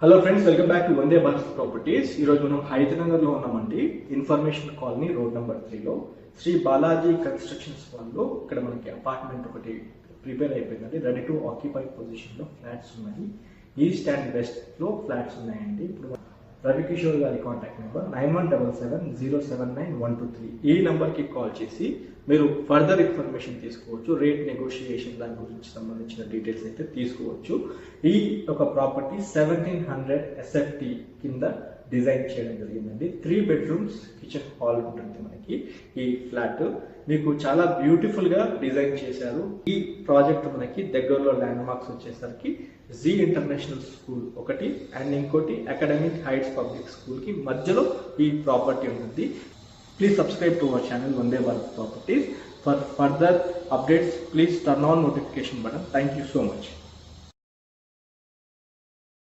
Hello friends, welcome back to Vande Bharat properties. ఈరోజు మనం హైదరాబాద్ లో ఉన్నామండి. ఇన్ఫర్మేషన్ కాలనీ రోడ్ నెంబర్ 3లో శ్రీ బాలాజీ కన్స్ట్రక్షన్స్ వాళ్ళు ఇక్కడ మనకి అపార్ట్మెంట్ ఒకటి ప్రిపేర్ అయిపోయిందండి. రెడీ టు ఆక్యుపై పొజిషన్ లో ఫ్లాట్స్ ఉన్నాయి. ఈస్ట్ అండ్ వెస్ట్ లో ఫ్లాట్స్ ఉన్నాయండి. ఇప్పుడు రవికిషోర్ గారి కాంటాక్ట్ నెంబర్ 9177079123. ఈ నెంబర్ కి కాల్ చేసి మీరు ఫర్దర్ ఇన్ఫర్మేషన్ తీసుకోవచ్చు. రేట్ నెగోషియేషన్ దాని గురించి సంబంధించిన డీటెయిల్స్ అయితే తీసుకోవచ్చు. ఈ ఒక ప్రాపర్టీ 1700 SFT కింద డిజైన్ చేయడం జరిగిందండి. 3 bedrooms కిచెన్ హాల్ ఉంటుంది మనకి. ఈ ఫ్లాట్ మీకు చాలా బ్యూటిఫుల్ గా డిజైన్ చేశారు. ఈ ప్రాజెక్ట్ మనకి దగ్గరలో ల్యాండ్ మార్క్స్ వచ్చేసరికి జీ ఇంటర్నేషనల్ స్కూల్ ఒకటి అండ్ ఇంకోటి అకాడమిక్ హైట్స్ పబ్లిక్ స్కూల్ కి మధ్యలో ఈ ప్రాపర్టీ ఉంటుంది. Please subscribe to our channel Vande Bharat Properties. For further updates, please turn on notification button. Thank you so much.